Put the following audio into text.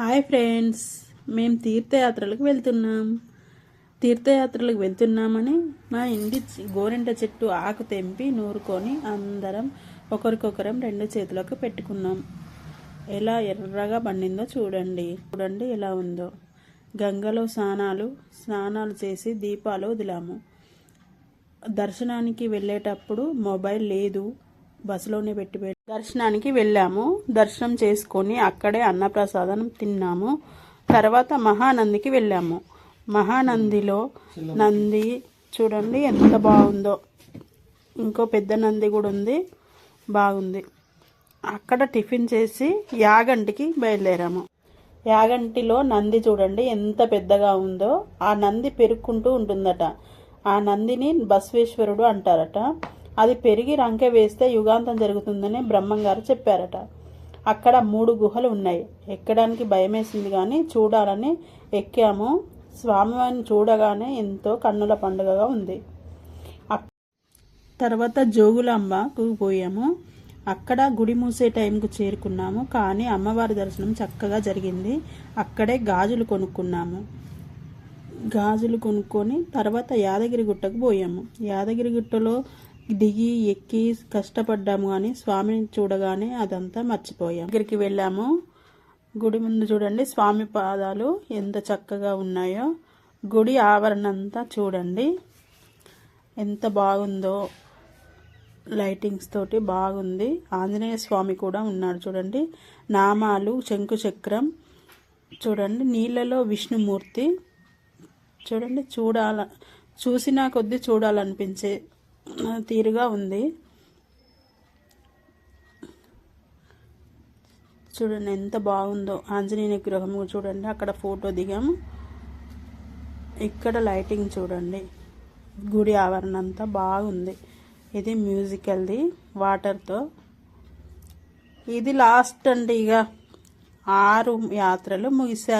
Hi friends, మేము తీర్థయాత్రలకు వెళ్తున్నామని మా ఇంటి గోరింట చెట్టు ఆకు తెంపి నూరుకొని అందరం ఒకరికొకరం రెండు చేతులకు పెట్టుకున్నాం. ఎలా ఎర్రగా పండిందో చూడండి ఎలా ఉందో. గంగలో స్నానాలు చేసి దీపాలు వదిలాము. దర్శనానికి వెళ్ళేటప్పుడు మొబైల్ లేదు, బస్సులోనే పెట్టి దర్శనానికి వెళ్ళాము. దర్శనం చేసుకొని అక్కడే అన్నప్రసాదం తిన్నాము. తర్వాత మహానందికి వెళ్ళాము. మహానందిలో నంది చూడండి ఎంత బాగుందో. ఇంకో పెద్ద నంది కూడా ఉంది, బాగుంది. అక్కడ టిఫిన్ చేసి యాగంటికి బయలుదేరాము. యాగంటిలో నంది చూడండి ఎంత పెద్దగా ఉందో. ఆ నంది పెరుక్కుంటూ ఉంటుందట. ఆ నందిని బసవేశ్వరుడు అంటారట. అది పెరిగి రంకె వేస్తే యుగాంతం జరుగుతుందని బ్రహ్మంగారు చెప్పారట. అక్కడ 3 గుహలు ఉన్నాయి. ఎక్కడానికి భయమేసింది కానీ చూడాలని ఎక్కాము. స్వామివారిని చూడగానే ఎంతో కన్నుల పండుగగా ఉంది. తర్వాత జోగులాంబకు పోయాము. అక్కడ గుడి మూసే టైంకు చేరుకున్నాము, కానీ అమ్మవారి దర్శనం చక్కగా జరిగింది. అక్కడే గాజులు కొనుక్కొని తర్వాత యాదగిరి గుట్టకు పోయాము. యాదగిరి గుట్టలో దిగి ఎక్కి కష్టపడ్డాము, కానీ స్వామిని చూడగానే అదంతా మర్చిపోయాం. దగ్గరికి వెళ్ళాము. గుడి ముందు చూడండి స్వామి పాదాలు ఎంత చక్కగా ఉన్నాయో. గుడి ఆవరణ అంతా చూడండి ఎంత బాగుందో. లైటింగ్స్ తోటి బాగుంది. ఆంజనేయ స్వామి కూడా ఉన్నాడు చూడండి. నామాలు, శంకు చక్రం చూడండి. నీళ్ళలో విష్ణుమూర్తి చూడండి. చూసినా కొద్దీ చూడాలనిపించే తీరుగా ఉంది. చూడండి ఎంత బాగుందో. ఆంజనేయ విగ్రహం చూడండి. అక్కడ ఫోటో దిగాము. ఇక్కడ లైటింగ్ చూడండి. గుడి ఆవరణ అంతా బాగుంది. ఇది మ్యూజికల్ది వాటర్తో. ఇది లాస్ట్ అండి. ఇక 6 యాత్రలు ముగిశాయి.